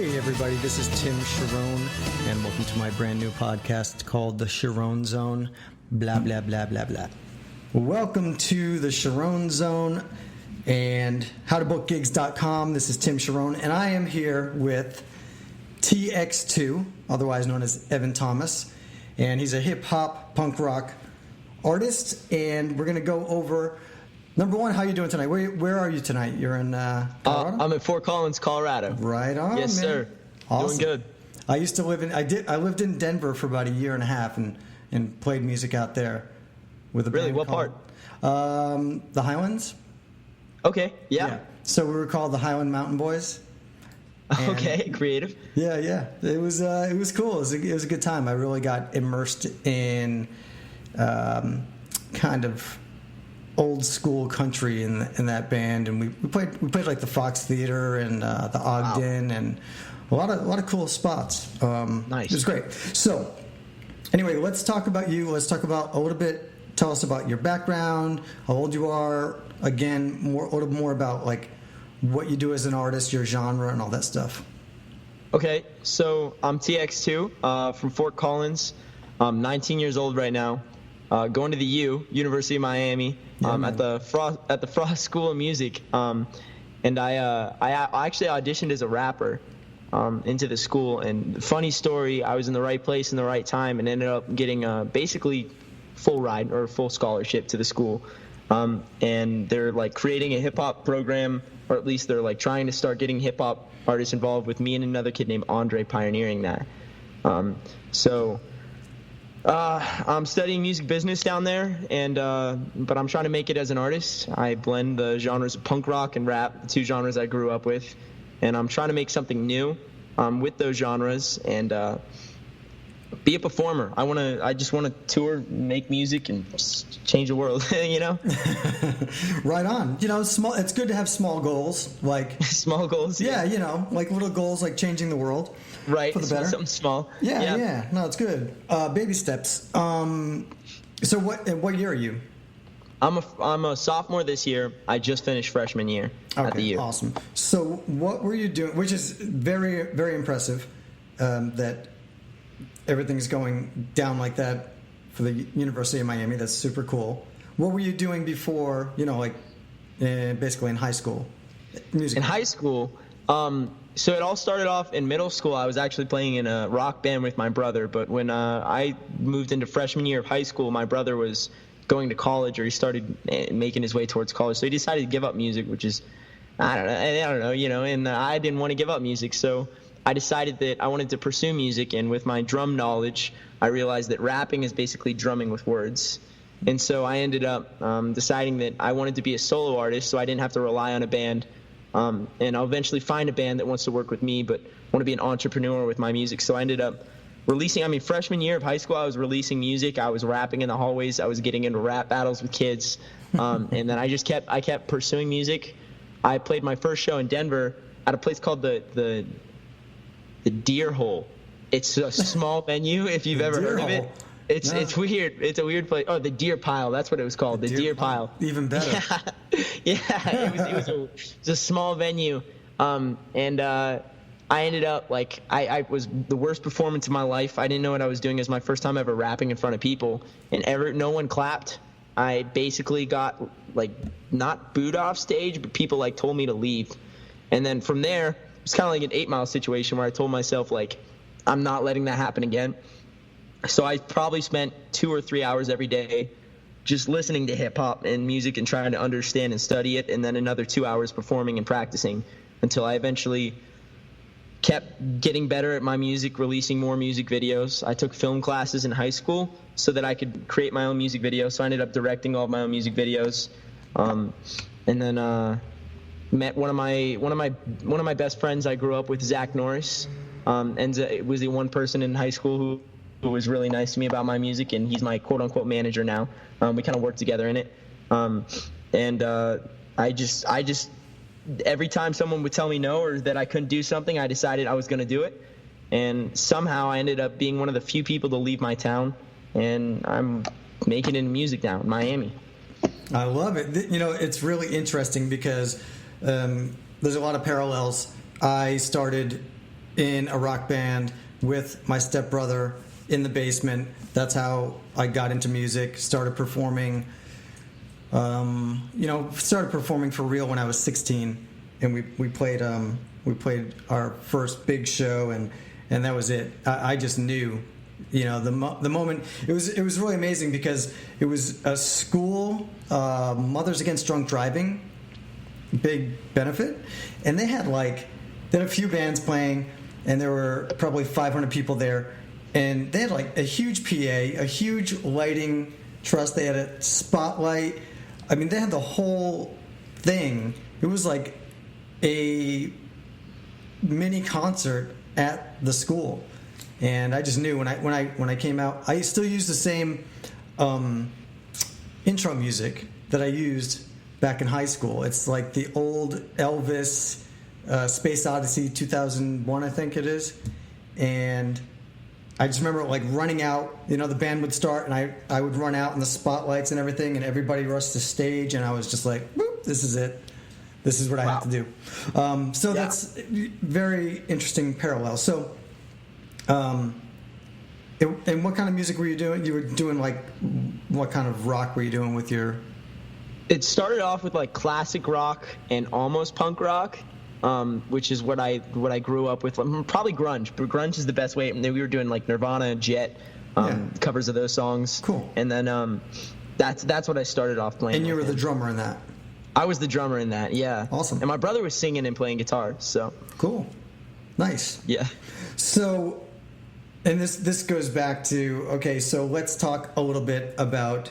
Hey everybody, this is Tim Charron, and welcome to my brand new podcast called The Charron Zone, blah, blah, blah, blah, blah. Welcome to The Charron Zone and howtobookgigs.com. This is Tim Charron, and I am here with TX2, otherwise known as Evan Thomas, and he's a hip-hop, punk rock artist, and we're going to go over... Number one, how are you doing tonight? Where are you tonight? You're in Colorado? I'm in Fort Collins, Colorado. Right on, yes, man. Sir. Awesome. Doing good. I used to live in. I lived in Denver for about a year and a half, and played music out there with a band. Really, what part? The Highlands. Okay. Yeah. So we were called the Highland Mountain Boys. Okay, creative. Yeah. It was cool. It was a good time. I really got immersed in kind of old school country in that band, and we played like the Fox Theater and the Ogden. Wow. And a lot of cool spots. Nice. It was great. So anyway, let's talk about you. Let's talk about a little bit. Tell us about your background, how old you are. Again, a little more about like what you do as an artist, your genre, and all that stuff. Okay, so I'm TX2 from Fort Collins. I'm 19 years old right now. Going to the University of Miami, at the Frost School of Music, and I actually auditioned as a rapper into the school. And funny story, I was in the right place in the right time, and ended up getting basically full ride or full scholarship to the school. And they're like creating a hip hop program, or at least they're like trying to start getting hip hop artists involved, with me and another kid named Andre pioneering that. I'm studying music business down there, and but I'm trying to make it as an artist. I blend the genres of punk rock and rap, the two genres I grew up with, and I'm trying to make something new with those genres and be a performer. I just want to tour, make music, and just change the world. You know. Right on. You know, small. It's good to have small goals, like small goals. Yeah, you know, like little goals, like changing the world. Right. For the better. Something small. Yeah. No, it's good. Baby steps. So what year are you? I'm a sophomore this year. I just finished freshman year at the U. Awesome. So what were you doing? Which is very, very impressive that everything's going down like that for the University of Miami. That's super cool. What were you doing before, basically in high school? Music. In high school, so it all started off in middle school. I was actually playing in a rock band with my brother, but when I moved into freshman year of high school, my brother was going to college, or he started making his way towards college, so he decided to give up music, which is, I don't know, and I didn't want to give up music, so I decided that I wanted to pursue music, and with my drum knowledge, I realized that rapping is basically drumming with words. And so I ended up deciding that I wanted to be a solo artist, so I didn't have to rely on a band. And I'll eventually find a band that wants to work with me, but want to be an entrepreneur with my music. So I ended up releasing, freshman year of high school, I was releasing music. I was rapping in the hallways. I was getting into rap battles with kids. And then I kept pursuing music. I played my first show in Denver at a place called the Deer Hole. It's a small venue, if you've ever heard of it. It's weird. It's a weird place. Oh, the Deer Pile. That's what it was called. The Deer Pile. Even better. Yeah. It was a small venue. And I ended up I was the worst performance of my life. I didn't know what I was doing. It was my first time ever rapping in front of people, and no one clapped. I basically got not booed off stage, but people told me to leave. And then from there, it was kind of like an 8 Mile situation where I told myself I'm not letting that happen again. So I probably spent 2 or 3 hours every day just listening to hip-hop and music and trying to understand and study it, and then another 2 hours performing and practicing until I eventually kept getting better at my music, releasing more music videos. I took film classes in high school so that I could create my own music videos, so I ended up directing all of my own music videos. And then met one of my best friends I grew up with, Zach Norris, and it was the one person in high school who was really nice to me about my music, and he's my quote-unquote manager now. We kind of work together in it. I just every time someone would tell me no or that I couldn't do something, I decided I was going to do it. And somehow I ended up being one of the few people to leave my town, and I'm making it in music now in Miami. I love it. It's really interesting because there's a lot of parallels. I started in a rock band with my stepbrother in the basement. That's how I got into music. Started performing. Started performing for real when I was 16, and we played our first big show, and that was it. I just knew, the moment. It was really amazing because it was a school, Mothers Against Drunk Driving, big benefit, and they had a few bands playing, and there were probably 500 people there, and they had a huge PA, a huge lighting truss. They had a spotlight. I mean, they had the whole thing. It was like a mini concert at the school, and I just knew when I came out. I still use the same intro music that I used back in high school. It's like the old Elvis Space Odyssey 2001, I think it is, and I just remember running out. The band would start, and I would run out in the spotlights and everything, and everybody rushed the stage, and I was just like, "Whoop, this is it. This is what I have to do." That's very interesting parallel. So, and what kind of music were you doing? You were doing what kind of rock were you doing with your? It started off with classic rock and almost punk rock. Which is what I grew up with. Probably grunge, but grunge is the best way. And then we were doing Nirvana, Jet, covers of those songs. Cool. And then that's what I started off playing. And you were the drummer in that. I was the drummer in that. Yeah. Awesome. And my brother was singing and playing guitar. So cool. Nice. Yeah. So, and this goes back to So let's talk a little bit about.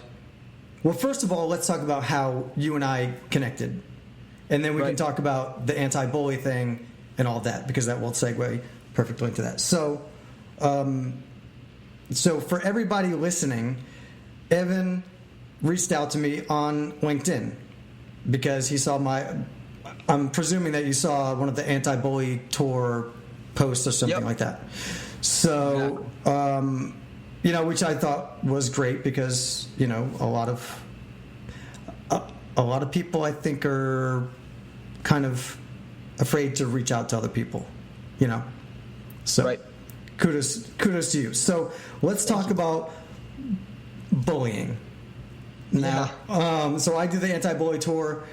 Well, first of all, let's talk about how you and I connected. And then we can talk about the anti-bully thing and all that, because that will segue perfectly into that. So, for everybody listening, Evan reached out to me on LinkedIn because he saw I'm presuming that you saw one of the anti-bully tour posts or something like that. So, which I thought was great because, a lot of people I think are kind of afraid to reach out to other people, So kudos to you. So let's talk about bullying. Now, so I do the anti-bully tour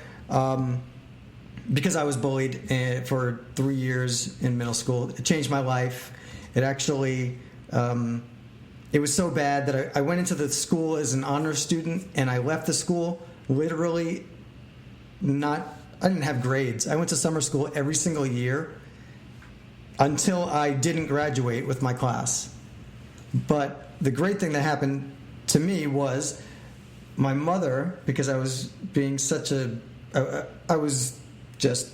because I was bullied for 3 years in middle school. It changed my life. It actually, it was so bad that I went into the school as an honor student, and I left the school literally I didn't have grades. I went to summer school every single year until I didn't graduate with my class. But the great thing that happened to me was my mother, because I was being I was just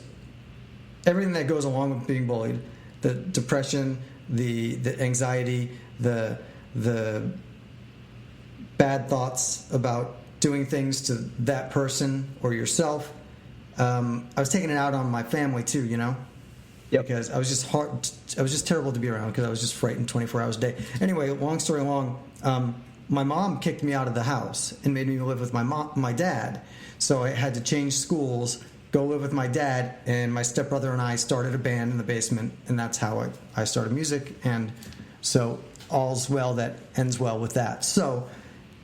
everything that goes along with being bullied, the depression, the anxiety, the bad thoughts about doing things to that person or yourself. I was taking it out on my family too, Yep. Because I was just terrible to be around because I was just frightened 24 hours a day. Anyway, long story long, my mom kicked me out of the house and made me live with my dad. So I had to change schools, go live with my dad, and my stepbrother and I started a band in the basement, and that's how I started music. And so all's well that ends well with that. So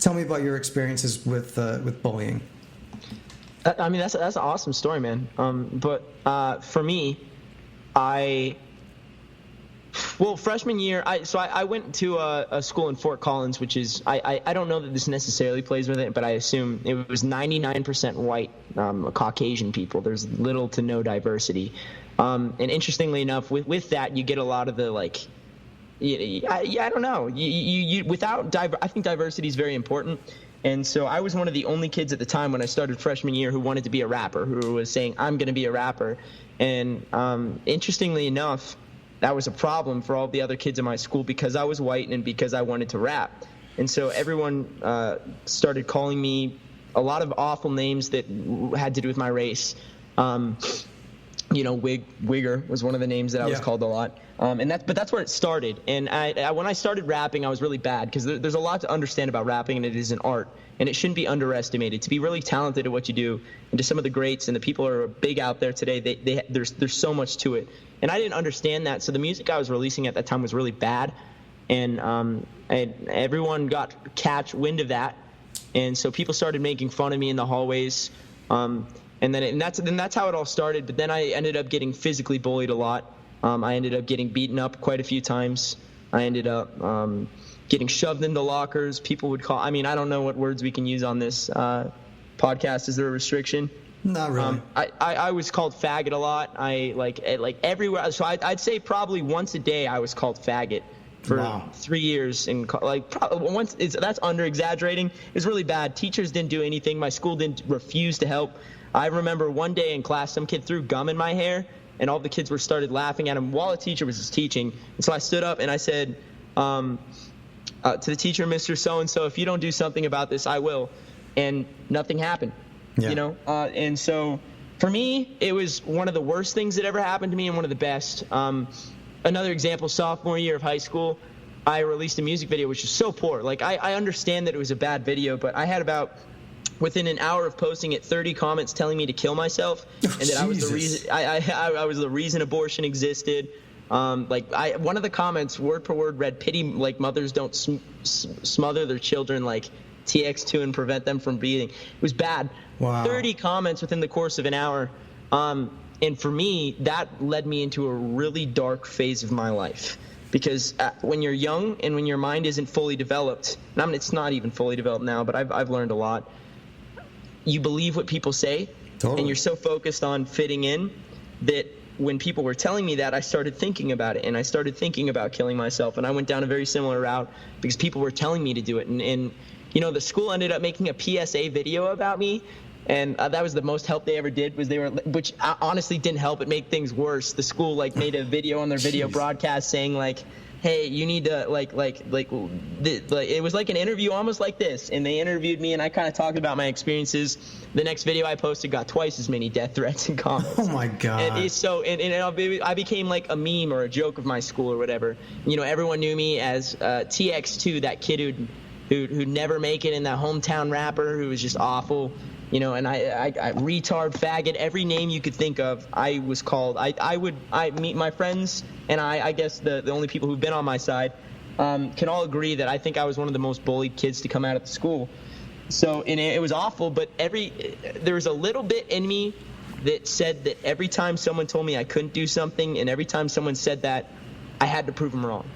tell me about your experiences with bullying. I mean, that's an awesome story, man. But for me, freshman year, I went to a school in Fort Collins, which is I don't know that this necessarily plays with it, but I assume it was 99% white, Caucasian people. There's little to no diversity, and interestingly enough, with that you get a lot of the I don't know. You without I think diversity is very important. And so I was one of the only kids at the time when I started freshman year who wanted to be a rapper, who was saying, I'm going to be a rapper. And interestingly enough, that was a problem for all the other kids in my school because I was white and because I wanted to rap. And so everyone started calling me a lot of awful names that had to do with my race. Wigger was one of the names that I was called a lot. But that's where it started. And when I started rapping, I was really bad because there's a lot to understand about rapping, and it is an art, and it shouldn't be underestimated. To be really talented at what you do, and to some of the greats and the people who are big out there today, there's so much to it. And I didn't understand that, so the music I was releasing at that time was really bad, and everyone got wind of that, and so people started making fun of me in the hallways. And that's how it all started. But then I ended up getting physically bullied a lot. I ended up getting beaten up quite a few times. I ended up getting shoved into lockers. People would call. I mean, I don't know what words we can use on this podcast. Is there a restriction? Not really. I was called faggot a lot. I like everywhere. So I'd say probably once a day I was called faggot for 3 years. And that's under exaggerating. It's really bad. Teachers didn't do anything. My school didn't refuse to help. I remember one day in class, some kid threw gum in my hair, and all the kids started laughing at him while a teacher was just teaching. And so I stood up and I said to the teacher, Mr. So-and-so, if you don't do something about this, I will. And nothing happened, and so for me, it was one of the worst things that ever happened to me and one of the best. Another example, sophomore year of high school, I released a music video, which was so poor. Like, I understand that it was a bad video, but I had within an hour of posting it, 30 comments telling me to kill myself, and that I was the reason. I was the reason abortion existed. One of the comments, word per word, read, "Pity like mothers don't smother their children like TX2 and prevent them from bleeding." It was bad. Wow. 30 comments within the course of an hour, and for me, that led me into a really dark phase of my life. Because when you're young and when your mind isn't fully developed, and I mean, it's not even fully developed now, but I've learned a lot. You believe what people say, and you're so focused on fitting in that when people were telling me that, I started thinking about it, and I started thinking about killing myself, and I went down a very similar route because people were telling me to do it. And the school ended up making a PSA video about me, and that was the most help they ever did. Which honestly didn't help; it made things worse. The school made a video on their video broadcast saying hey, you need to it was like an interview almost like this, and they interviewed me, and I kind of talked about my experiences. The next video I posted got twice as many death threats and comments. Oh my god! And I became like a meme or a joke of my school or whatever. Everyone knew me as TX2, that kid who'd never make it, in that hometown rapper who was just awful. And I retard, faggot, every name you could think of, I was called. I meet my friends, and I guess the only people who've been on my side can all agree that I think I was one of the most bullied kids to come out of the school. So, and it was awful, but there was a little bit in me that said that every time someone told me I couldn't do something, and every time someone said that, I had to prove them wrong.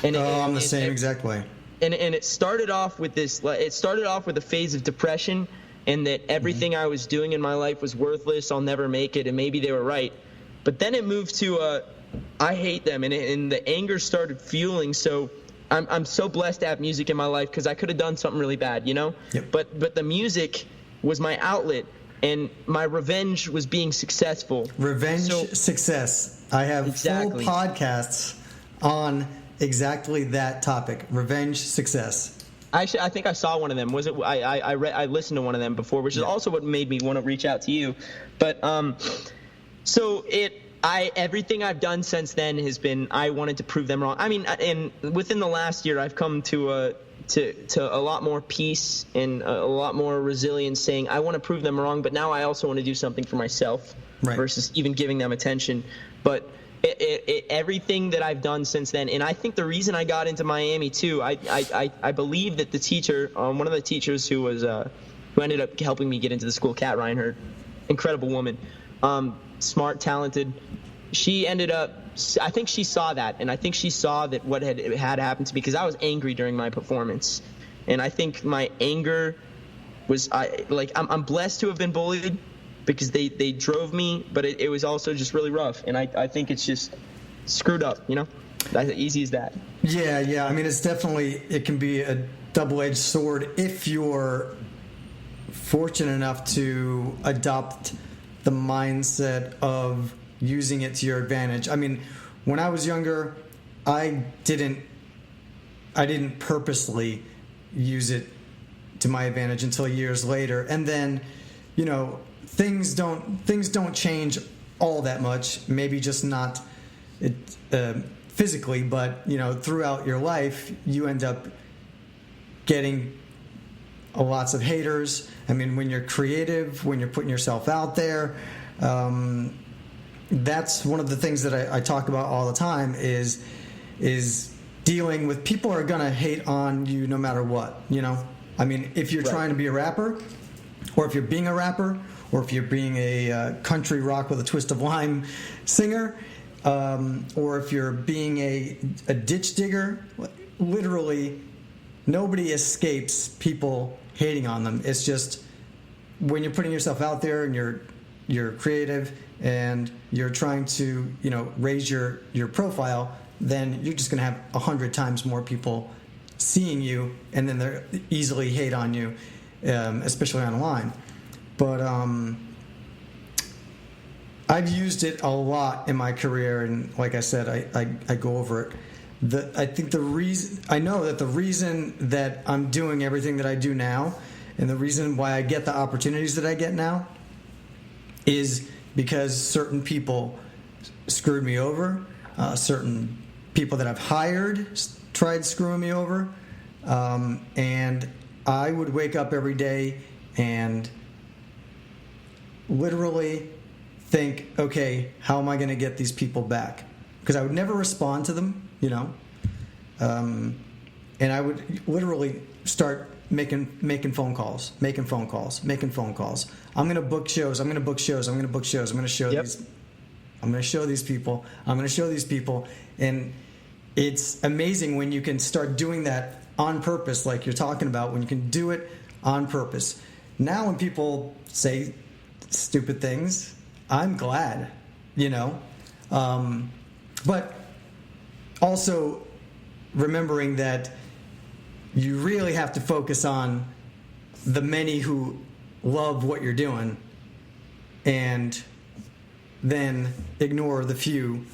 I'm the same exact way. And it started off with this. It started off with a phase of depression, and that everything I was doing in my life was worthless. I'll never make it, and maybe they were right. But then it moved to I hate them, and the anger started fueling. So I'm so blessed to have music in my life because I could have done something really bad, Yep. But the music was my outlet, and my revenge was being successful. Success. I have full podcasts on exactly that topic. Revenge, success. Actually, I think I saw one of them. I listened to one of them before, which is also what made me want to reach out to you. But everything I've done since then has been I wanted to prove them wrong. I mean, and within the last year, I've come to a lot more peace and a lot more resilience, saying I want to prove them wrong, but now I also want to do something for myself versus even giving them attention. But everything that I've done since then, and I think the reason I got into Miami too, I believe that the teacher, one of the teachers who ended up helping me get into the school, Kat Reinhardt, incredible woman, smart, talented. She ended up, I think she saw that, and I think she saw that what had happened to me, because I was angry during my performance, and I think my anger was I'm blessed to have been bullied, because they drove me, but it was also just really rough, and I think it's just screwed up, That's easy as that. Yeah. I mean, it can be a double-edged sword if you're fortunate enough to adopt the mindset of using it to your advantage. I mean, when I was younger, I didn't purposely use it to my advantage until years later, and then, things don't change all that much, maybe just not physically, but throughout your life, you end up getting lots of haters. I mean, when you're creative, when you're putting yourself out there, that's one of the things that I talk about all the time is dealing with people are going to hate on you no matter what, I mean, if you're trying to be a rapper, or if you're being a rapper, or if you're being a country rock with a twist of lime singer, or if you're being a ditch digger, literally nobody escapes people hating on them. It's just when you're putting yourself out there and you're creative and you're trying to raise your profile, then you're just going to have 100 times more people seeing you, and then they're easily hate on you, especially online. But I've used it a lot in my career, and like I said, I go over it. I know that the reason that I'm doing everything that I do now, and the reason why I get the opportunities that I get now, is because certain people screwed me over. Certain people that I've hired tried screwing me over, and I would wake up every day and literally think, okay, how am I going to get these people back? Because I would never respond to them, and I would literally start making phone calls. I'm going to book shows. I'm going to show these. I'm going to show these people. And it's amazing when you can start doing that on purpose, like you're talking about, when you can do it on purpose. Now when people say stupid things, I'm glad, but also remembering that you really have to focus on the many who love what you're doing, and then ignore the few.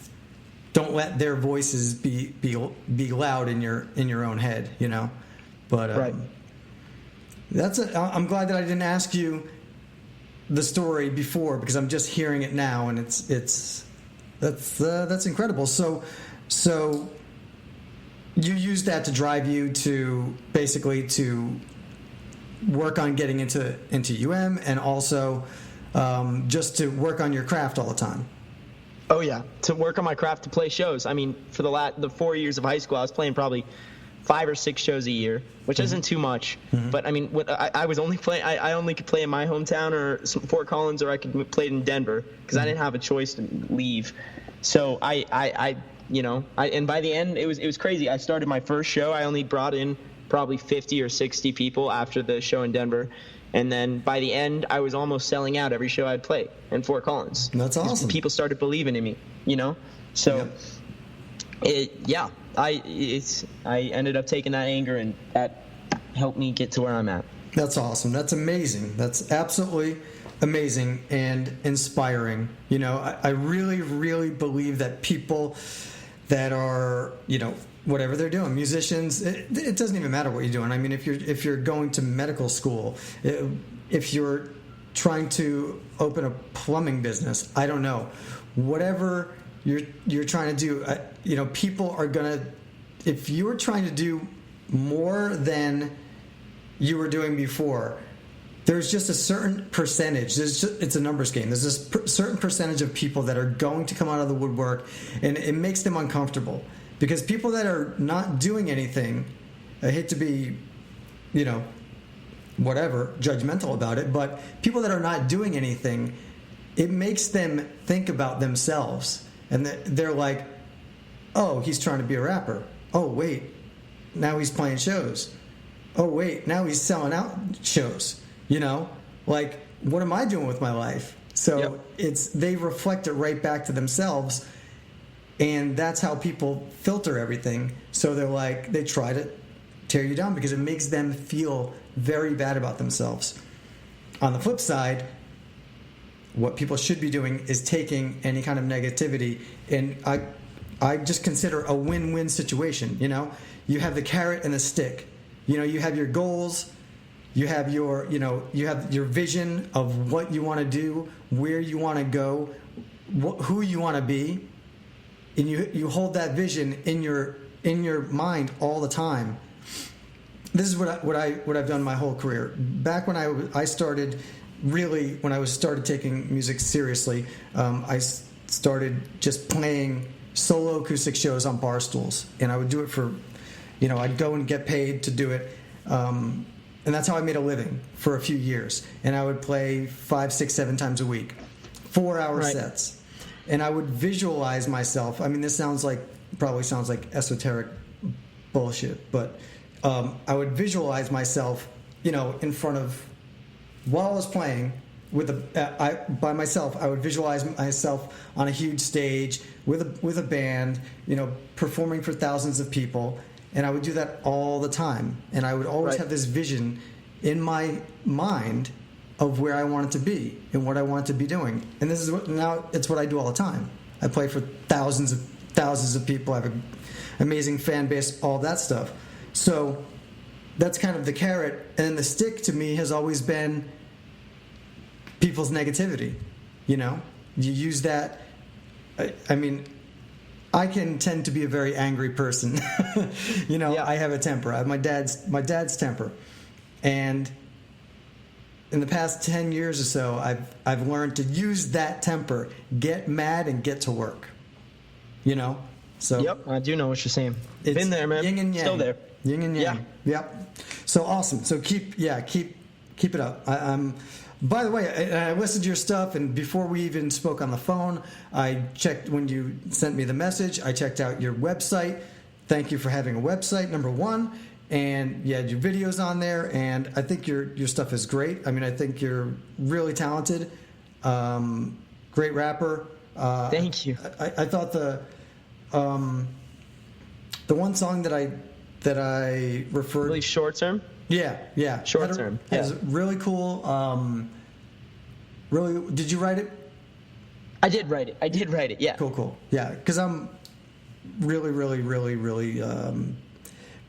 Don't let their voices be loud in your own head, But right. I'm glad that I didn't ask you the story before, because I'm just hearing it now, and that's incredible. So you use that to drive you to basically to work on getting into UM, and also just to work on your craft all the time. Oh yeah, to work on my craft, to play shows. I mean, for the 4 years of high school, I was playing probably 5 or 6 shows a year, which isn't too much. Mm-hmm. But I mean, I was only playing. I only could play in my hometown or Fort Collins, or I could play in Denver, because I didn't have a choice to leave. So and by the end, it was crazy. I started my first show. I only brought in probably 50 or 60 people after the show in Denver. And then by the end, I was almost selling out every show I'd play in Fort Collins. That's awesome. People started believing in me, So, yeah. I ended up taking that anger, and that helped me get to where I'm at. That's awesome. That's amazing. That's absolutely amazing and inspiring. I really, really believe that people that are, whatever they're doing, musicians, it doesn't even matter what you're doing. I mean, if you're going to medical school, if you're trying to open a plumbing business, I don't know, whatever you're trying to do, people are gonna, if you're trying to do more than you were doing before, there's just a certain percentage. It's a numbers game. There's this certain percentage of people that are going to come out of the woodwork, and it makes them uncomfortable. Because people that are not doing anything, I hate to be, whatever, judgmental about it, but people that are not doing anything, it makes them think about themselves. And they're like, oh, he's trying to be a rapper. Oh, wait, now he's playing shows. Oh, wait, now he's selling out shows. Like, what am I doing with my life? So they reflect it right back to themselves. And that's how people filter everything. So they're like, they try to tear you down because it makes them feel very bad about themselves. On the flip side, what people should be doing is taking any kind of negativity, and I just consider a win-win situation. You have the carrot and the stick. You have your goals, you have your vision of what you want to do, where you want to go, who you want to be, and you hold that vision in your mind all the time. This is what I've done my whole career. Back when I started taking music seriously, I started just playing solo acoustic shows on bar stools, and I would do it for, I'd go and get paid to do it, and that's how I made a living for a few years. And I would play 5, 6, 7 times a week, 4-hour sets, and I would visualize myself. I mean, this probably sounds like esoteric bullshit, but I would visualize myself, in front of, while I was playing by myself. I would visualize myself on a huge stage with a band, performing for thousands of people, and I would do that all the time. And I would always have this vision in my mind of where I wanted to be and what I wanted to be doing. And this is it's what I do all the time. I play for thousands of people. I have an amazing fan base, all that stuff. So that's kind of the carrot. And the stick to me has always been people's negativity. You use that. I mean, I can tend to be a very angry person. I have a temper. I have my dad's temper. And in the past 10 years or so, I've learned to use that temper, get mad and get to work. So yep, I do know what you're saying. Been there, man. Yin and yang. Still there. Yin and yang. Yeah. Yep. So awesome. So keep it up. By the way, I listened to your stuff, and before we even spoke on the phone, I checked when you sent me the message. I checked out your website. Thank you for having a website, number one. And you had your videos on there, and I think your stuff is great. I mean, I think you're really talented, great rapper. Thank you. I thought the one song that I referred, really short term. Yeah. Short term. It was really cool. Really, did you write it? I did write it. Yeah. Cool. Yeah, because I'm really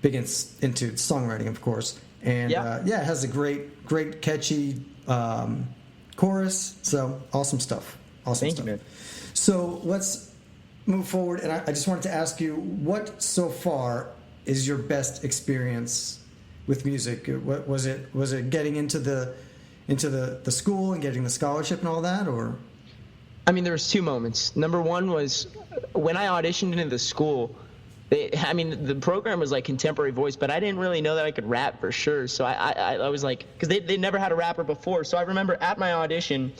big into songwriting, of course. And it has a great catchy chorus. So awesome stuff. Thank you, man. So let's move forward. And I just wanted to ask you, what so far is your best experience with music? What was it getting into the school and getting the scholarship and all that, or? I mean, there was 2 moments. Number one was when I auditioned into the school. The program was like contemporary voice, but I didn't really know that I could rap for sure. So I was like, because they never had a rapper before. So I remember at my audition,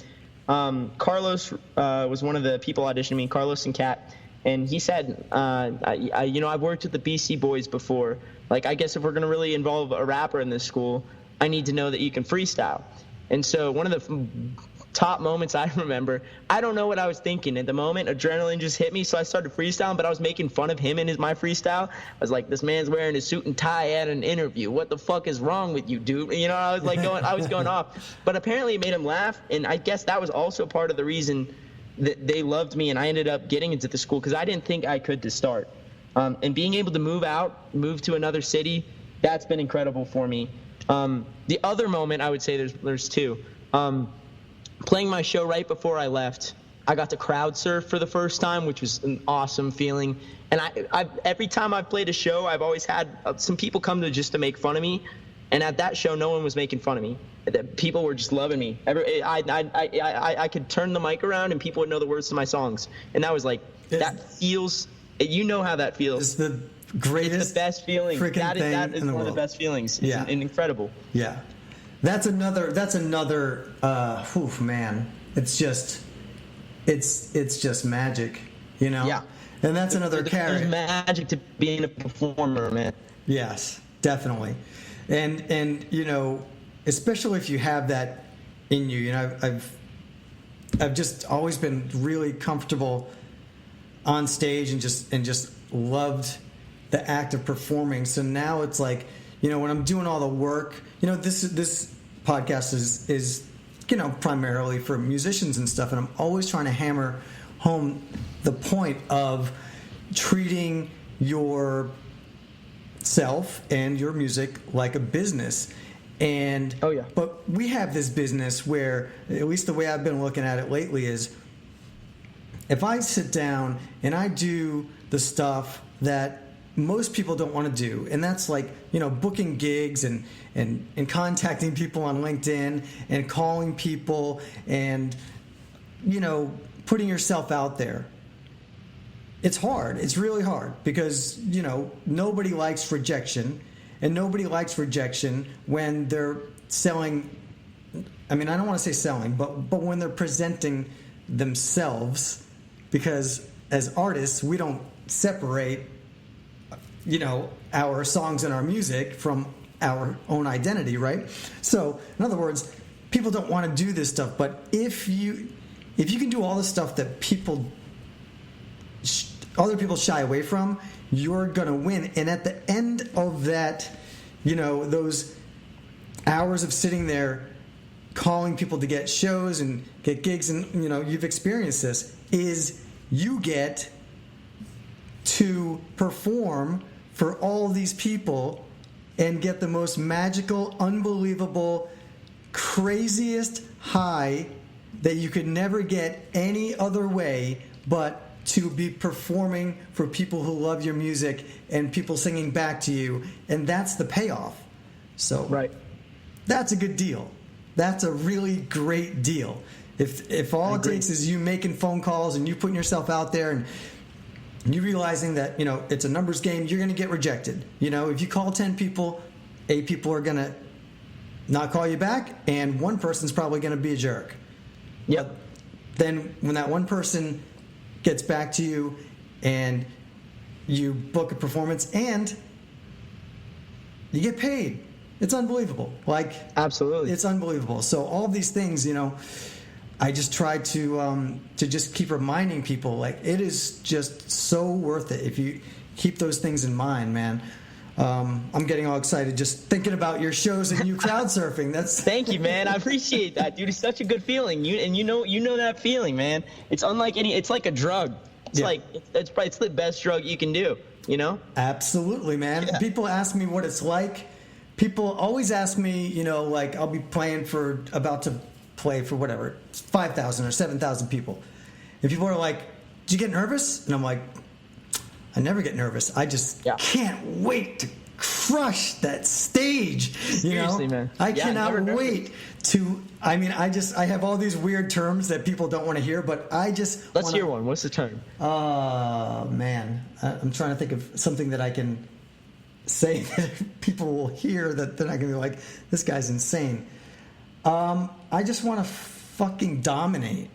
Carlos was one of the people auditioning me, Carlos and Kat, and he said, I've worked with the BC Boys before. Like, I guess if we're gonna really involve a rapper in this school, I need to know that you can freestyle. And so one of the top moments I remember, I don't know what I was thinking at the moment. Adrenaline just hit me, so I started freestyling, but I was making fun of him in my freestyle. I was like, this man's wearing a suit and tie at an interview. What the fuck is wrong with you, dude? I was going off. But apparently it made him laugh, and I guess that was also part of the reason that they loved me, and I ended up getting into the school, because I didn't think I could to start. And being able to move to another city, that's been incredible for me. The other moment, I would say there's 2. Playing my show right before I left, I got to crowd surf for the first time, which was an awesome feeling. And I every time I've played a show, I've always had some people come to make fun of me. And at that show, no one was making fun of me. People were just loving me. I could turn the mic around and people would know the words to my songs. And that was like, that feels, how that feels. It's the greatest, it's the best feeling. That is one of the best feelings. It's incredible. Yeah. That's another man. It's just magic, Yeah. And that's another carrot. There's magic to being a performer, man. Yes, definitely. And especially if you have that in you, I've just always been really comfortable on stage and just loved the act of performing. So now it's like, when I'm doing all the work, this podcast is primarily for musicians and stuff, and I'm always trying to hammer home the point of treating yourself and your music like a business. And but we have this business where, at least the way I've been looking at it lately, is if I sit down and I do the stuff that most people don't want to do, and that's like, booking gigs and contacting people on LinkedIn and calling people and, putting yourself out there. It's hard. It's really hard because, nobody likes rejection, and nobody likes rejection when they're selling. I mean, I don't want to say selling, but when they're presenting themselves, because as artists, we don't separate, our songs and our music from our own identity, right? So, in other words, people don't want to do this stuff, but if you can do all the stuff that other people shy away from, you're going to win. And at the end of that, those hours of sitting there calling people to get shows and get gigs, and you've experienced this, is you get to perform for all these people and get the most magical, unbelievable, craziest high that you could never get any other way but to be performing for people who love your music and people singing back to you, and that's the payoff. So right. That's a good deal. That's a really great deal. If all it takes is you making phone calls and you putting yourself out there and you realizing that, it's a numbers game, you're going to get rejected. If you call 10 people, 8 people are going to not call you back, and one person's probably going to be a jerk. Yep. But then when that one person gets back to you and you book a performance and you get paid, it's unbelievable. Absolutely, it's unbelievable. So all of these things, I just try to just keep reminding people, it is just so worth it if you keep those things in mind, man. I'm getting all excited just thinking about your shows and you crowd surfing. Thank you, man. I appreciate that, dude. It's such a good feeling. You know that feeling, man. It's unlike any. It's like a drug. It's it's the best drug you can do. Absolutely, man. Yeah. People ask me what it's like. People always ask me, I'll be about to play for whatever, 5,000 or 7,000 people. And people are like, "Do you get nervous?" And I'm like, I never get nervous. I just can't wait to crush that stage. Seriously, man. I cannot wait to. I mean, I have all these weird terms that people don't want to hear, but let's hear one. What's the term? Man, I'm trying to think of something that I can say that people will hear that they're not going to be like, this guy's insane. I just want to fucking dominate.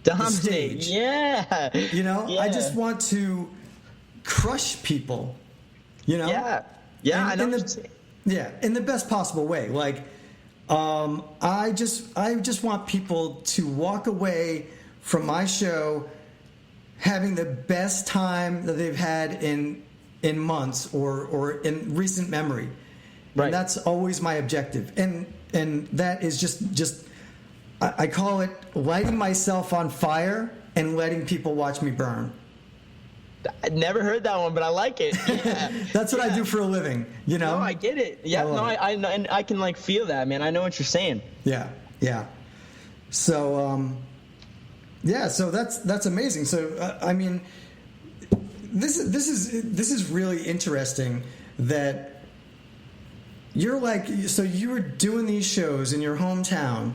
The stage. Yeah. I just want to crush people. Yeah. I know. In the best possible way. I just want people to walk away from my show having the best time that they've had in months or in recent memory. Right. And that's always my objective. And that is just I call it lighting myself on fire and letting people watch me burn. I never heard that one, but I like it. Yeah. That's what I do for a living, No, I get it. Yeah, I can feel that, man. I know what you're saying. Yeah. So, so that's amazing. So, I mean, this is really interesting that you're so you were doing these shows in your hometown.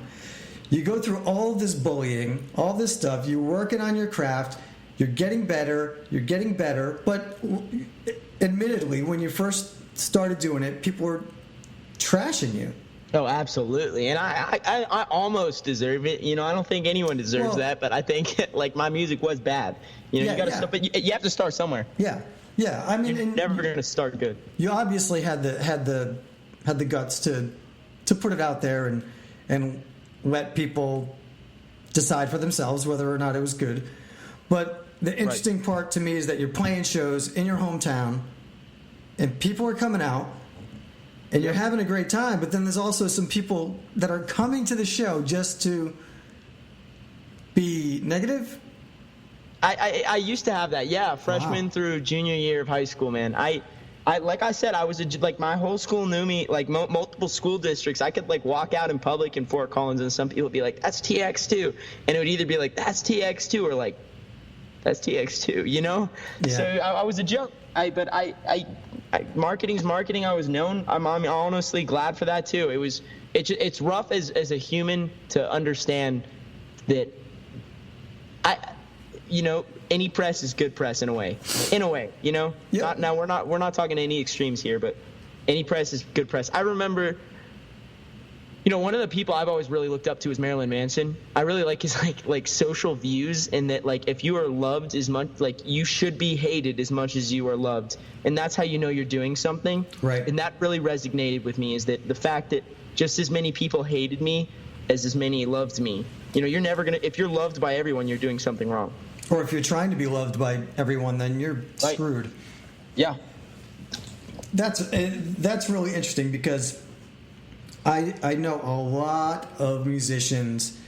You go through all this bullying, all this stuff. You're working on your craft. You're getting better. But admittedly, when you first started doing it, people were trashing you. Oh, absolutely. And I almost deserve it. I don't think anyone deserves that, but I think my music was bad. You got to start, but you have to start somewhere. Yeah. I mean, you're never going to start good. You obviously had the guts to put it out there and let people decide for themselves whether or not it was good. But the interesting part to me is that you're playing shows in your hometown and people are coming out and you're having a great time, but then there's also some people that are coming to the show just to be negative. I used to have that, freshman through junior year of high school, man. I like I said, I was my whole school knew me, multiple school districts. I could walk out in public in Fort Collins and some people would be like, "That's TX2," and it would either be like, "That's TX2," or that's TX2, you know? Yeah. So I was a joke. But marketing's marketing. I was known. I'm honestly glad for that too. It's rough as a human to understand that any press is good press in a way, you know? Yeah. Now we're not talking any extremes here, but any press is good press. I remember, one of the people I've always really looked up to is Marilyn Manson. I really like his like social views, and that like if you are loved as much, like you should be hated as much as you are loved, and that's how you know you're doing something. Right. And that really resonated with me, is that the fact that just as many people hated me as many loved me. You're never gonna, if you're loved by everyone, you're doing something wrong. Or if you're trying to be loved by everyone, then you're screwed. Right. Yeah. That's really interesting, because I know a lot of musicians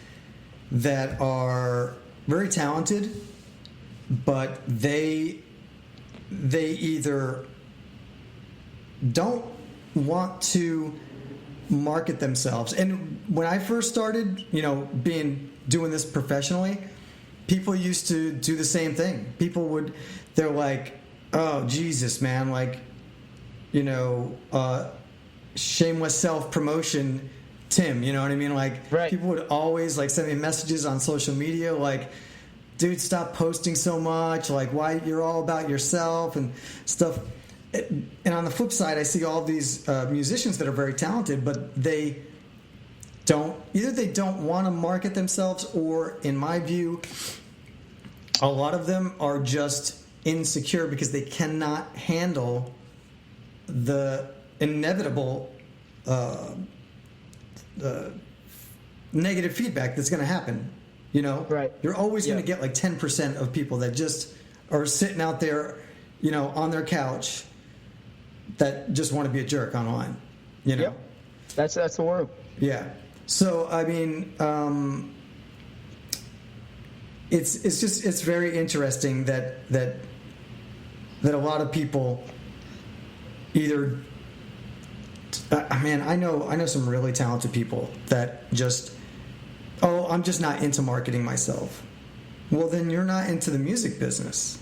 that are very talented, but they either don't want to market themselves. And when I first started, doing this professionally, people used to do the same thing. They're like, oh, Jesus, man, like, shameless self-promotion Tim, you know what I mean? Like, right. People would always like send me messages on social media like, dude, stop posting so much, like why you're all about yourself and stuff. And on the flip side, I see all these musicians that are very talented, but they don't want to market themselves, or in my view, a lot of them are just insecure because they cannot handle the inevitable negative feedback that's going to happen. Right. You're always going to get like 10% of people that just are sitting out there, on their couch, that just want to be a jerk online. Yep. That's the word. Yeah. So I mean, it's very interesting that a lot of people either. I know some really talented people that just, I'm just not into marketing myself. Well, then you're not into the music business.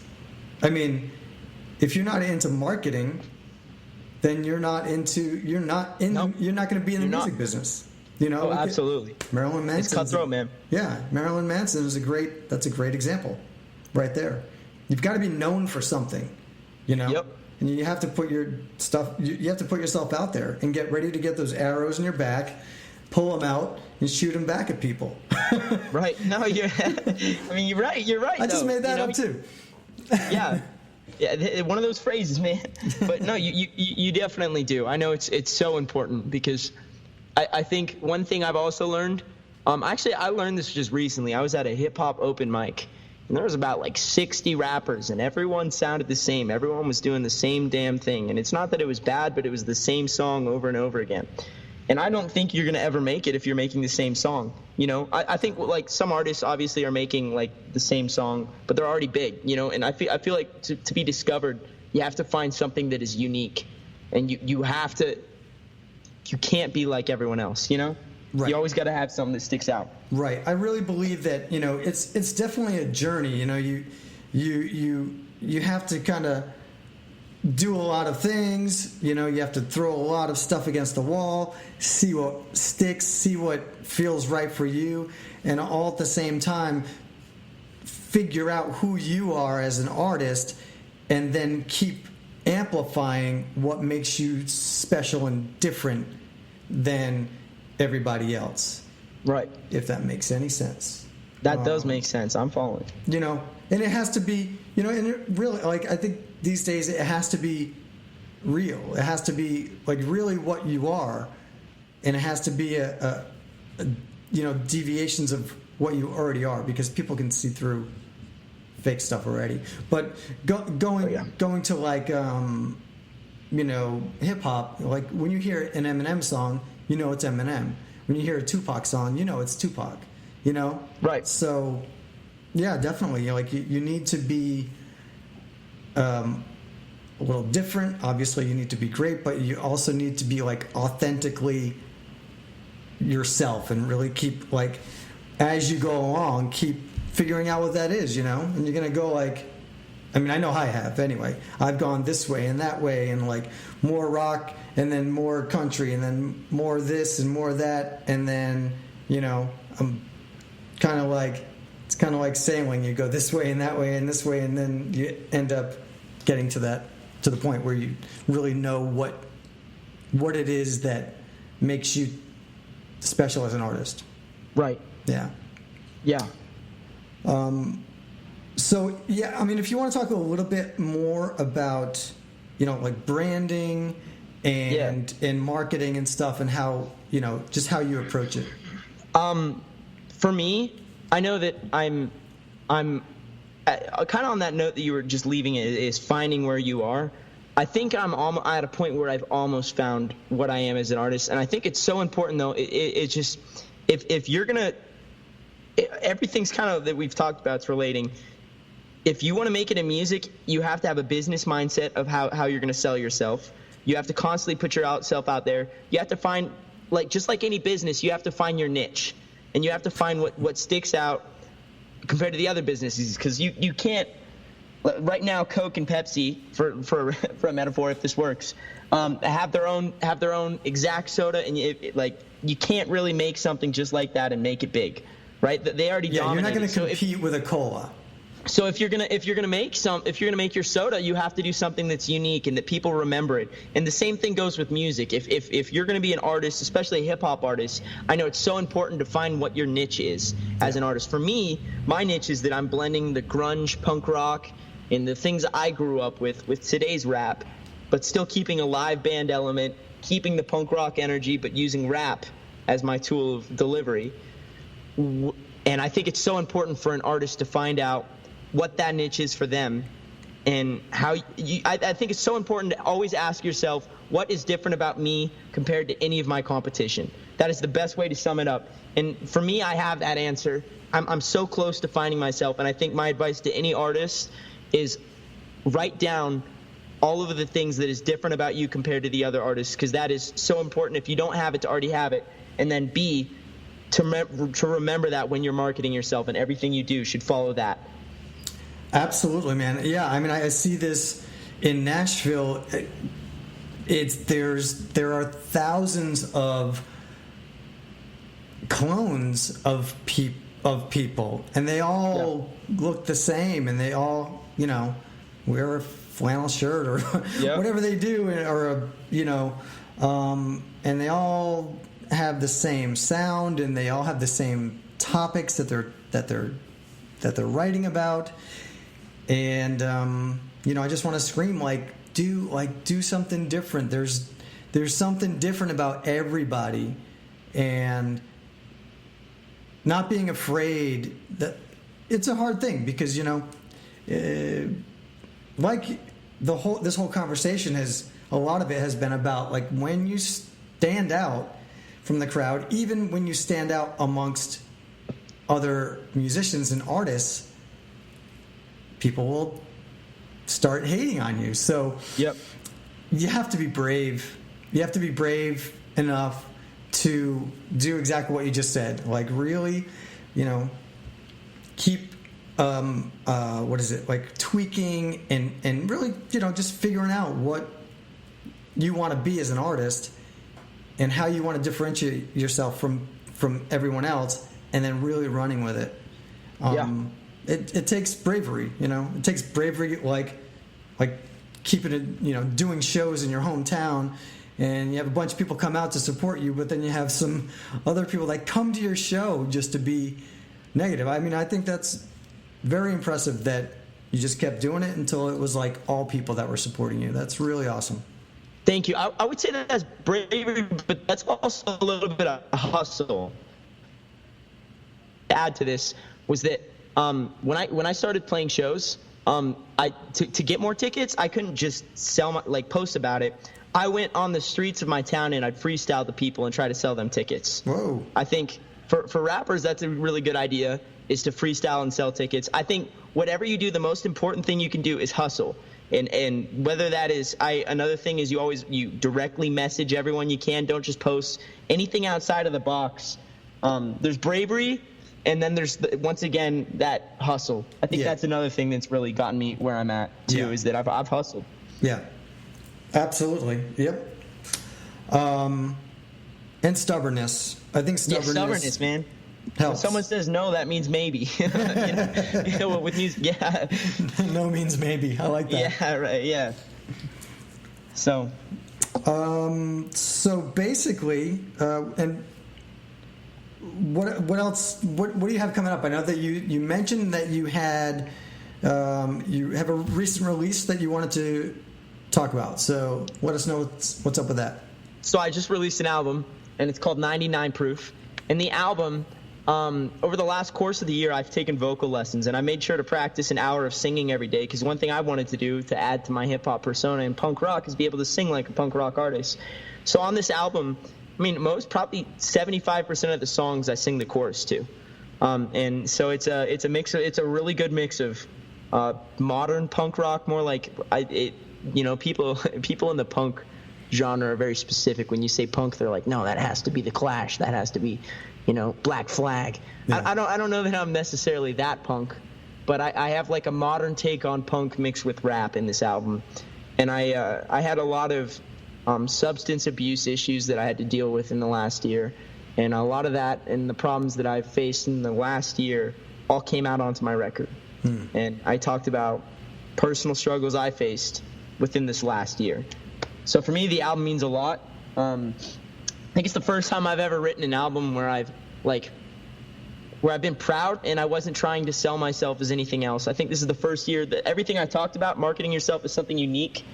I mean, if you're not into marketing, then you're not going to be in the music business. Oh, absolutely. Marilyn Manson. It's cutthroat, man. Yeah, Marilyn Manson is that's a great example right there. You've got to be known for something, Yep. And you have to put your stuff. You have to put yourself out there and get ready to get those arrows in your back, pull them out, and shoot them back at people. Right? No, you're. You're right. You're right. I just made that up too. Yeah. Yeah, one of those phrases, man. But no, you definitely do. I know it's so important, because I think one thing I've also learned. Actually, I learned this just recently. I was at a HipHop open mic. And there was about like 60 rappers, and everyone sounded the same. Everyone was doing the same damn thing. And it's not that it was bad, but it was the same song over and over again. And I don't think you're going to ever make it if you're making the same song. I think like some artists obviously are making like the same song, but they're already big, and I feel like to be discovered, you have to find something that is unique, and you can't be like everyone else, Right. You always got to have something that sticks out. Right. I really believe that, it's definitely a journey. You have to kind of do a lot of things. You have to throw a lot of stuff against the wall, see what sticks, see what feels right for you, and all at the same time figure out who you are as an artist, and then keep amplifying what makes you special and different than everybody else. Right. If that makes any sense. That does make sense. I'm following. And it has to be, and it really, like, I think these days it has to be real. It has to be like really what you are, and it has to be a deviations of what you already are, because people can see through fake stuff already. But going to like hip hop, like when you hear an Eminem song, it's Eminem. When you hear a Tupac song, it's Tupac. Right. So yeah, definitely. Like you need to be a little different. Obviously, you need to be great, but you also need to be like authentically yourself, and really keep, like, as you go along, keep figuring out what that is, and you're going to go like, I mean, I know I have anyway. I've gone this way and that way, and like more rock and then more country and then more this and more that. And then, I'm kind of like, it's kind of like sailing. You go this way and that way and this way, and then you end up getting to the point where you really know what it is that makes you special as an artist. Right. Yeah. Yeah. So, yeah, I mean, if you want to talk a little bit more about, like branding and marketing and stuff, and how, just how you approach it. For me, I know that I'm kind of on that note that you were just leaving it, is finding where you are. I think I'm at a point where I've almost found what I am as an artist. And I think it's so important, though. It's just, if you're going to, everything's kind of that we've talked about, it's relating. If you want to make it in music, you have to have a business mindset of how you're going to sell yourself. You have to constantly put yourself out there. You have to find, just like any business, you have to find your niche. And you have to find what sticks out compared to the other businesses. Because you can't, right now, Coke and Pepsi, for a metaphor, if this works, have their own exact soda. And you can't really make something just like that and make it big. Right? They already dominate. You're not going to compete with a cola. So if you're gonna make your soda, you have to do something that's unique and that people remember it. And the same thing goes with music. If you're gonna be an artist, especially a hip hop artist, I know it's so important to find what your niche is as an artist. For me, my niche is that I'm blending the grunge, punk rock, and the things I grew up with today's rap, but still keeping a live band element, keeping the punk rock energy, but using rap as my tool of delivery. And I think it's so important for an artist to find out what that niche is for them, and how I think it's so important to always ask yourself, what is different about me compared to any of my competition? That is the best way to sum it up. And for me, I have that answer. I'm so close to finding myself, and I think my advice to any artist is write down all of the things that is different about you compared to the other artists, because that is so important. If you don't have it, to already have it, and then B, to remember that when you're marketing yourself, and everything you do should follow that. Absolutely, man. Yeah, I mean, I see this in Nashville. There are thousands of clones of people, and they all look the same, and they all, wear a flannel shirt or whatever they do, or and they all have the same sound, and they all have the same topics that they're writing about. And I just want to scream, do something different. There's something different about everybody, and not being afraid. That it's a hard thing, because this whole conversation a lot of it has been about when you stand out from the crowd, even when you stand out amongst other musicians and artists, people will start hating on you. So you have to be brave. You have to be brave enough to do exactly what you just said. Really, keep tweaking and really, just figuring out what you want to be as an artist and how you want to differentiate yourself from everyone else, and then really running with it. It takes bravery, It takes bravery, like keeping it, doing shows in your hometown, and you have a bunch of people come out to support you, but then you have some other people that come to your show just to be negative. I mean, I think that's very impressive that you just kept doing it until it was all people that were supporting you. That's really awesome. Thank you. I would say that's bravery, but that's also a little bit of hustle. To add to this was that when I started playing shows, to get more tickets, I couldn't just post about it. I went on the streets of my town and I'd freestyle the people and try to sell them tickets. Whoa! I think for rappers, that's a really good idea, is to freestyle and sell tickets. I think whatever you do, the most important thing you can do is hustle. And whether that is, another thing is you directly message everyone you can. Don't just post anything outside of the box. There's bravery, And then there's once again that hustle. I think that's another thing that's really gotten me where I'm at too, is that I've hustled. Yeah, absolutely. Yep. And stubbornness. I think stubbornness. Yeah, stubbornness, man. Helps. When someone says no, that means maybe. you know, with music, yeah. No means maybe. I like that. Yeah, right. Yeah. So. So basically, and what else? What do you have coming up? I know that you mentioned that you had you have a recent release that you wanted to talk about. So let us know what's up with that. So I just released an album, and it's called 99 Proof. And the album, over the last course of the year, I've taken vocal lessons, and I made sure to practice an hour of singing every day, because one thing I wanted to do to add to my hip-hop persona in punk rock is be able to sing like a punk rock artist. So on this album, I mean, probably 75% of the songs I sing the chorus to. And so it's a mix of, it's a really good mix of modern punk rock, more like, people in the punk genre are very specific. When you say punk, they're like, no, that has to be The Clash, that has to be, Black Flag. Yeah. I don't know that I'm necessarily that punk, but I have like a modern take on punk mixed with rap in this album. And I had a lot of substance abuse issues that I had to deal with in the last year, and a lot of that and the problems that I've faced in the last year all came out onto my record. And I talked about personal struggles I faced within this last year. So for me, the album means a lot. I think it's the first time I've ever written an album where I've been proud and I wasn't trying to sell myself as anything else. I think this is the first year that everything I talked about, marketing yourself as something unique.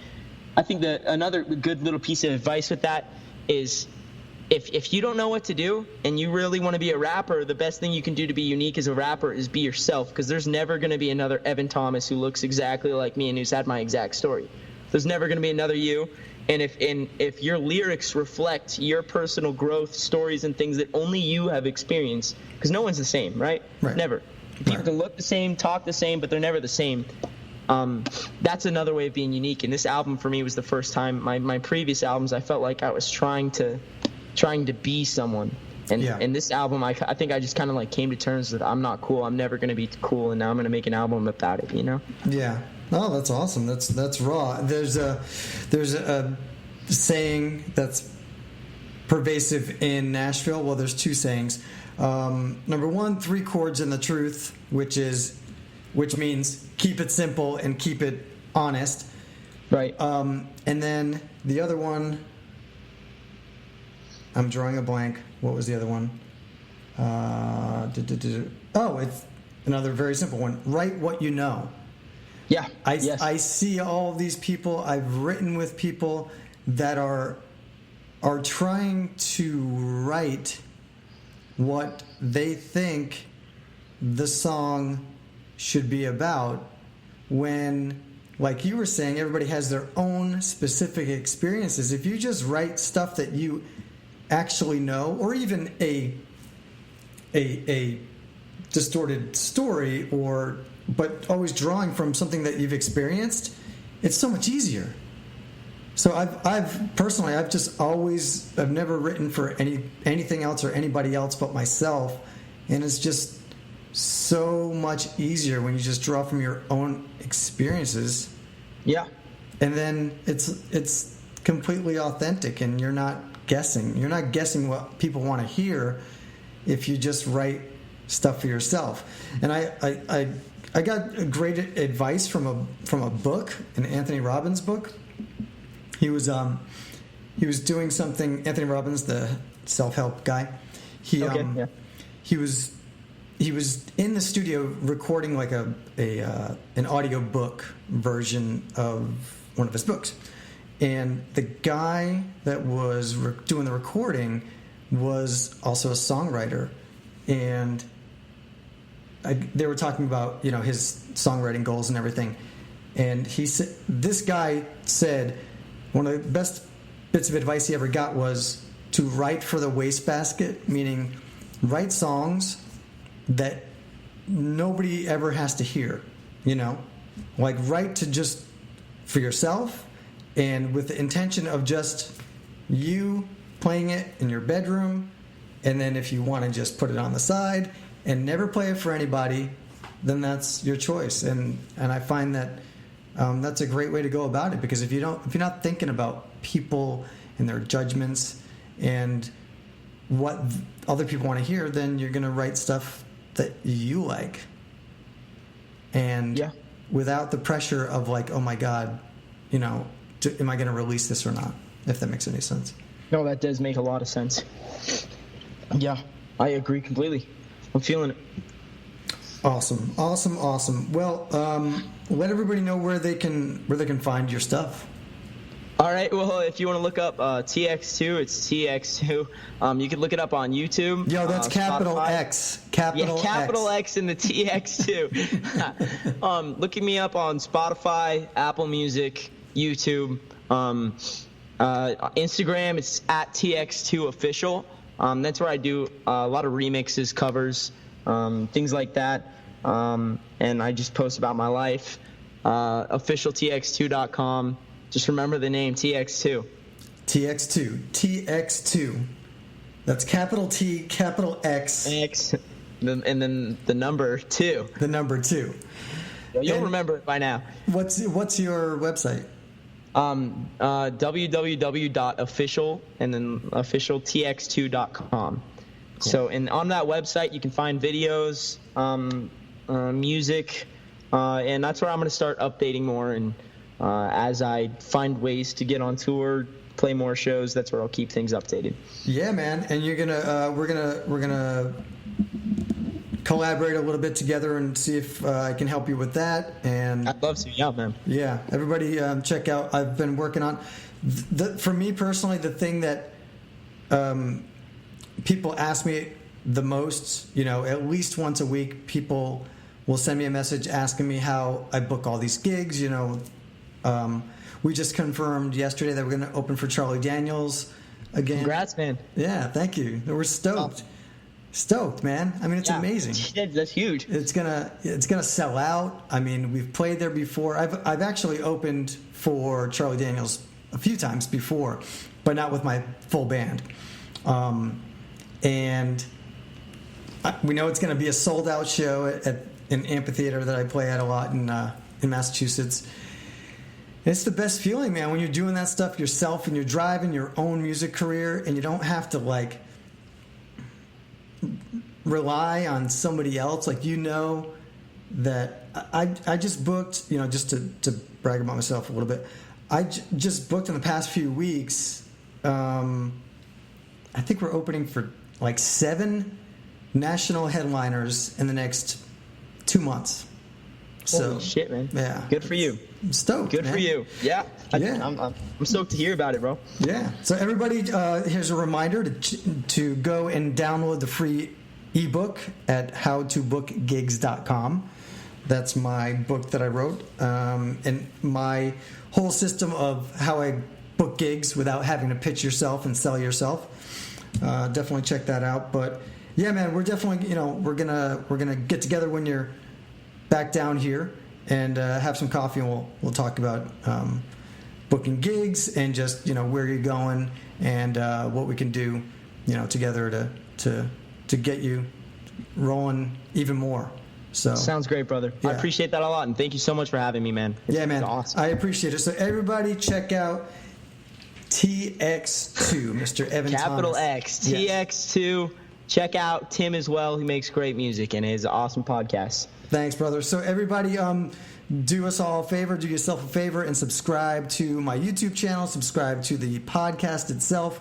I think that another good little piece of advice with that is if you don't know what to do and you really want to be a rapper, the best thing you can do to be unique as a rapper is be yourself, because there's never going to be another Evan Thomas who looks exactly like me and who's had my exact story. There's never going to be another you. And if your lyrics reflect your personal growth, stories, and things that only you have experienced, because no one's the same, right? Never. People can look the same, talk the same, but they're never the same. That's another way of being unique. And this album for me was the first time. My previous albums, I felt like I was trying to be someone. And this album, I think I just kind of like came to terms with, I'm not cool. I'm never going to be cool, and now I'm going to make an album about it. Yeah. Oh, that's awesome. That's raw. There's a saying that's pervasive in Nashville. Well, there's two sayings. Number one, 3 chords in the truth, which means keep it simple and keep it honest. Right. And then the other one, I'm drawing a blank. What was the other one? It's another very simple one. Write what you know. Yeah. I see all of these people. I've written with people that are trying to write what they think the song should be about, when, like you were saying, everybody has their own specific experiences. If you just write stuff that you actually know, or even a distorted story, but always drawing from something that you've experienced, it's so much easier. So I've personally never written for anything else or anybody else but myself, and it's just so much easier when you just draw from your own experiences. Yeah. And then it's completely authentic, and you're not guessing. You're not guessing what people want to hear if you just write stuff for yourself. And I got great advice from a book, an Anthony Robbins book. He was doing something. Anthony Robbins, the self-help guy. He was in the studio recording like an audio book version of one of his books, and the guy that was doing the recording was also a songwriter, and they were talking about his songwriting goals and everything, and this guy said one of the best bits of advice he ever got was to write for the wastebasket, meaning write songs that nobody ever has to hear, like write to just for yourself, and with the intention of just you playing it in your bedroom, and then if you want to just put it on the side and never play it for anybody, then that's your choice. And I find that that's a great way to go about it, because if you're not thinking about people and their judgments and what other people want to hear, then you're going to write stuff that you like. And without the pressure of like, oh my God, am I going to release this or not? If that makes any sense. No, that does make a lot of sense. Yeah, I agree completely. I'm feeling it. Awesome. Well, let everybody know where they can find your stuff. All right. Well, if you want to look up TX2, it's TX2. You can look it up on YouTube. Yo, that's capital Spotify. X. Capital X in the TX2. Looking me up on Spotify, Apple Music, YouTube, Instagram. It's at TX2 official. That's where I do a lot of remixes, covers, things like that. And I just post about my life. OfficialTX2.com. Just remember the name TX2. TX2. That's capital T, capital X. X, and then the number 2. The number 2. You'll remember it by now. What's your website? www.official and then officialtx2.com. Cool. So, and on that website you can find videos, music, and that's where I'm going to start updating more. And as I find ways to get on tour, play more shows, that's where I'll keep things updated. Yeah, man. And you're gonna we're gonna collaborate a little bit together and see if I can help you with that. And I'd love to. Yeah, man. Yeah, everybody check out. I've been working on for me personally, the thing that people ask me the most, at least once a week, people will send me a message asking me how I book all these gigs. We just confirmed yesterday that we're going to open for Charlie Daniels again. Congrats, man. Yeah, thank you. We're stoked. Stoked, man. I mean, it's amazing. That's huge. It's gonna sell out. I mean, we've played there before. I've actually opened for Charlie Daniels a few times before, but not with my full band. And we know it's going to be a sold out show at an amphitheater that I play at a lot in Massachusetts. It's the best feeling, man, when you're doing that stuff yourself and you're driving your own music career and you don't have to like rely on somebody else. Like, that I just booked, just to brag about myself a little bit. I just booked in the past few weeks. I think we're opening for like 7 national headliners in the next 2 months. So, holy shit, man. Yeah. Good for you. I'm stoked. Good, man. For you. Yeah. I'm stoked to hear about it, bro. Yeah. So everybody, here's a reminder to go and download the free ebook at howtobookgigs.com. That's my book that I wrote. And my whole system of how I book gigs without having to pitch yourself and sell yourself. Definitely check that out. But yeah, man, we're definitely, we're gonna get together when you're back down here and have some coffee, and we'll talk about booking gigs and just where you're going and what we can do together to get you rolling even more. So sounds great, brother. Yeah. I appreciate that a lot, and thank you so much for having me, man. Yeah, man. Awesome. I appreciate it. So everybody, check out TX2, Mr. Evan Capital Thomas. X TX2. Yes. Check out Tim as well. He makes great music and is an awesome podcast. Thanks, brother. So everybody, do us all a favor, do yourself a favor, and subscribe to my YouTube channel, subscribe to the podcast itself,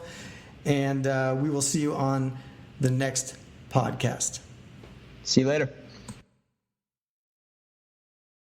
and we will see you on the next podcast. See you later.